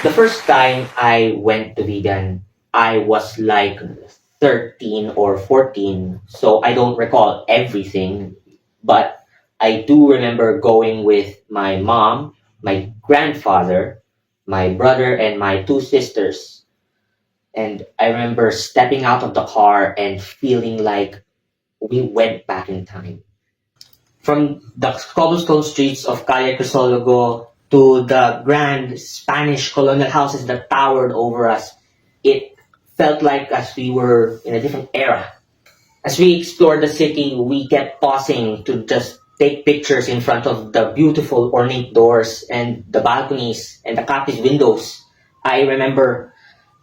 The first time I went to vegan, I was like 13 or 14, so I don't recall everything, but I do remember going with my mom, my grandfather, my brother, and my two sisters. And I remember stepping out of the car and feeling like we went back in time. From the cobblestone streets of Calle Crisologo to the grand Spanish colonial houses that towered over us, it felt like as we were in a different era. As we explored the city, we kept pausing to just take pictures in front of the beautiful ornate doors and the balconies and the Capiz windows. I remember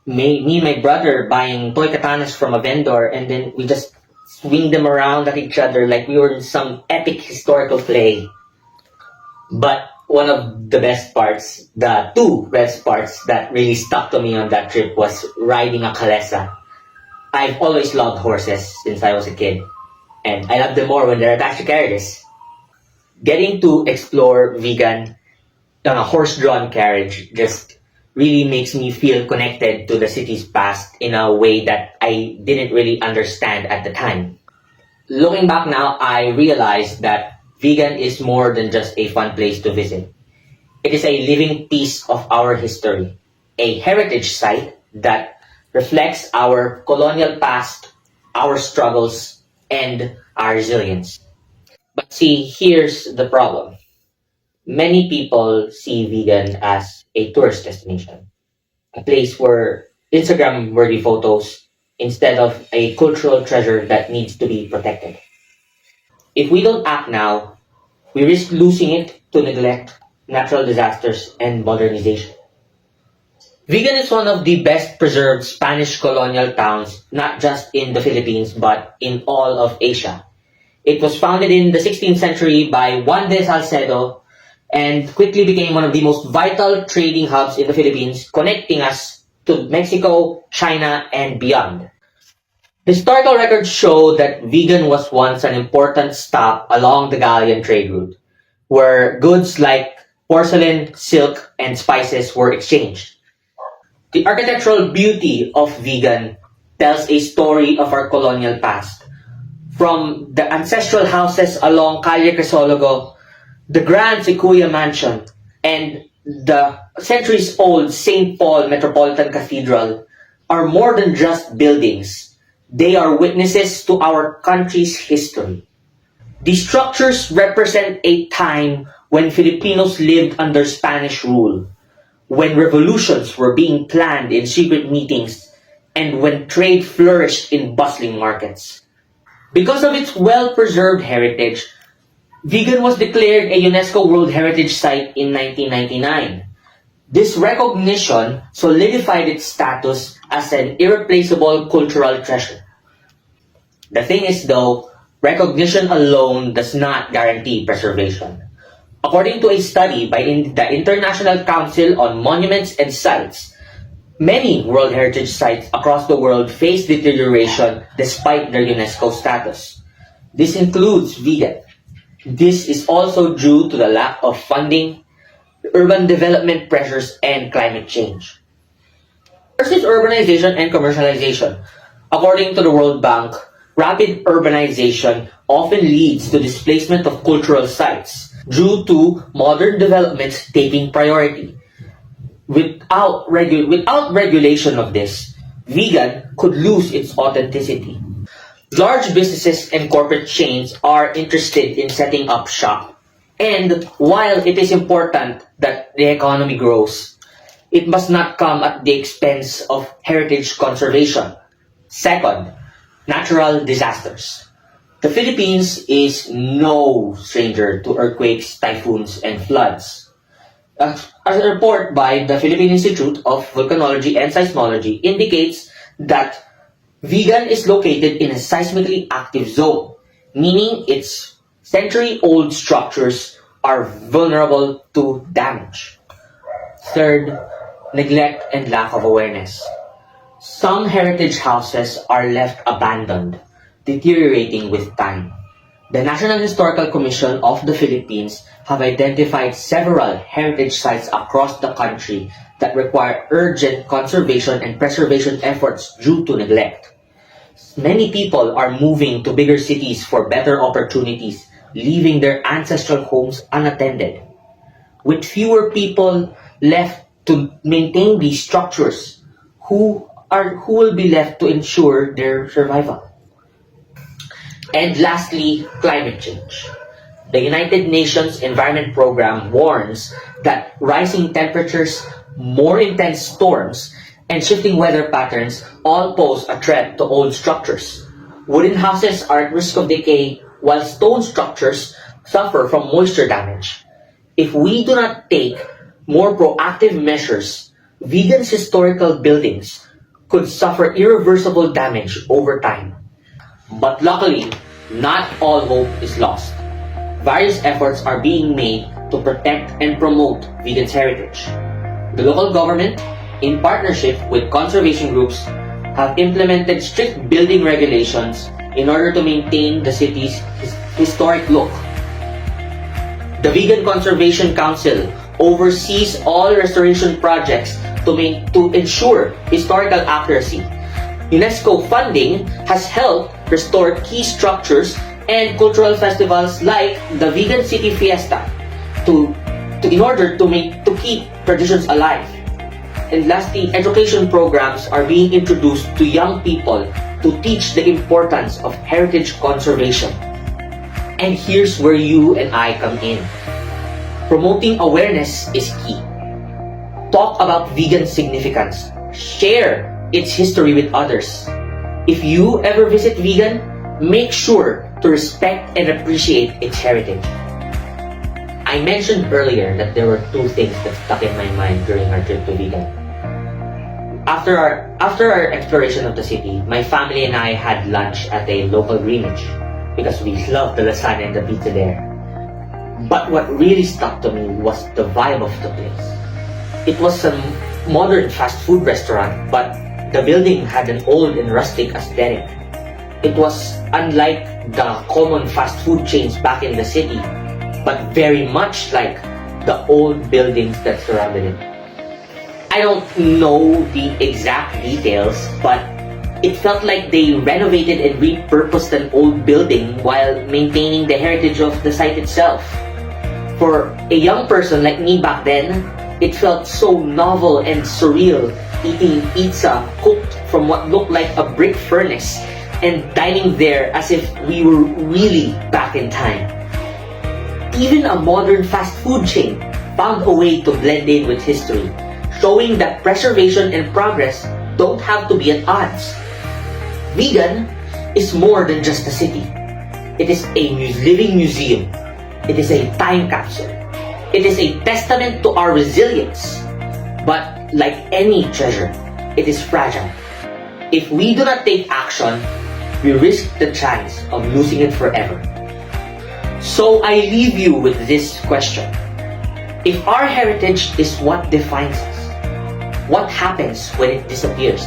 me and my brother buying toy katanas from a vendor, and then we just swing them around at each other like we were in some epic historical play. But one of the best parts, the two best parts that really stuck to me on that trip was riding a calesa. I've always loved horses since I was a kid, and I love them more when they're attached to carriages. Getting to explore vegan on a horse-drawn carriage just really makes me feel connected to the city's past in a way that I didn't really understand at the time. Looking back now, I realized that vegan is more than just a fun place to visit. It is a living piece of our history, a heritage site that reflects our colonial past, our struggles, and our resilience. But see, here's the problem. Many people see vegan as a tourist destination, a place where Instagram worthy photos instead of a cultural treasure that needs to be protected. If we don't act now, we risk losing it to neglect, natural disasters, and modernization. Vegan is one of the best preserved Spanish colonial towns, not just in the Philippines, but in all of Asia. It was founded in the 16th century by Juan de Salcedo and quickly became one of the most vital trading hubs in the Philippines, connecting us to Mexico, China, and beyond. Historical records show that Vigan was once an important stop along the galleon trade route, where goods like porcelain, silk, and spices were exchanged. The architectural beauty of Vigan tells a story of our colonial past. From the ancestral houses along Calle Crisologo, the Grand Sequoia Mansion, and the centuries-old St. Paul Metropolitan Cathedral are more than just buildings. They are witnesses to our country's history. These structures represent a time when Filipinos lived under Spanish rule, when revolutions were being planned in secret meetings, and when trade flourished in bustling markets. Because of its well-preserved heritage, Vigan was declared a UNESCO World Heritage Site in 1999. This recognition solidified its status as an irreplaceable cultural treasure. The thing is though, recognition alone does not guarantee preservation. According to a study by the International Council on Monuments and Sites, many World Heritage Sites across the world face deterioration despite their UNESCO status. This includes Vigan. This is also due to the lack of funding, urban development pressures, and climate change. First is urbanization and commercialization. According to the World Bank, rapid urbanization often leads to displacement of cultural sites due to modern developments taking priority. Without regulation of this, vegan could lose its authenticity. Large businesses and corporate chains are interested in setting up shop. And while it is important that the economy grows, it must not come at the expense of heritage conservation. Second, natural disasters. The Philippines is no stranger to earthquakes, typhoons, and floods. A report by the Philippine Institute of Volcanology and Seismology indicates that Vigan is located in a seismically active zone, meaning its century-old structures are vulnerable to damage. Third, neglect and lack of awareness. Some heritage houses are left abandoned, deteriorating with time. The National Historical Commission of the Philippines have identified several heritage sites across the country that require urgent conservation and preservation efforts due to neglect. Many people are moving to bigger cities for better opportunities, leaving their ancestral homes unattended. With fewer people left to maintain these structures, who will be left to ensure their survival? And lastly, climate change. The United Nations Environment Program warns that rising temperatures, more intense storms, and shifting weather patterns all pose a threat to old structures. Wooden houses are at risk of decay, while stone structures suffer from moisture damage. If we do not take more proactive measures, Vigan's historical buildings could suffer irreversible damage over time. But luckily, not all hope is lost. Various efforts are being made to protect and promote Vigan's heritage. The local government, in partnership with conservation groups, have implemented strict building regulations in order to maintain the city's historic look. The Vigan Conservation Council oversees all restoration projects to ensure historical accuracy. UNESCO funding has helped restore key structures and cultural festivals like the Vigan City Fiesta in order to keep traditions alive. And lastly, education programs are being introduced to young people to teach the importance of heritage conservation. And here's where you and I come in. Promoting awareness is key. Talk about Vigan's significance. Share its history with others. If you ever visit Vigan, make sure to respect and appreciate its heritage. I mentioned earlier that there were two things that stuck in my mind during our trip to Vigan. After our exploration of the city, my family and I had lunch at a local Greenwich because we loved the lasagna and the pizza there. But what really stuck to me was the vibe of the place. It was a modern fast food restaurant, but the building had an old and rustic aesthetic. It was unlike the common fast food chains back in the city, but very much like the old buildings that surrounded it. I don't know the exact details, but it felt like they renovated and repurposed an old building while maintaining the heritage of the site itself. For a young person like me back then, it felt so novel and surreal eating pizza cooked from what looked like a brick furnace and dining there as if we were really back in time. Even a modern fast food chain found a way to blend in with history, showing that preservation and progress don't have to be at odds. Vigan is more than just a city. It is a living museum. It is a time capsule. It is a testament to our resilience. But like any treasure, it is fragile. If we do not take action, we risk the chance of losing it forever. So I leave you with this question. If our heritage is what defines us, what happens when it disappears?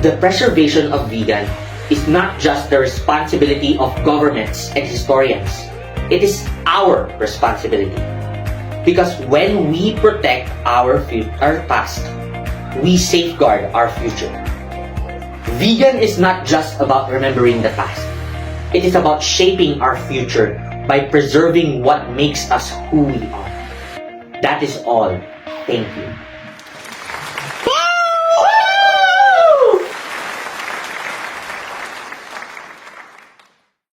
The preservation of Vigan is not just the responsibility of governments and historians. It is our responsibility. Because when we protect our past, we safeguard our future. Vigan is not just about remembering the past. It is about shaping our future by preserving what makes us who we are. That is all. Thank you.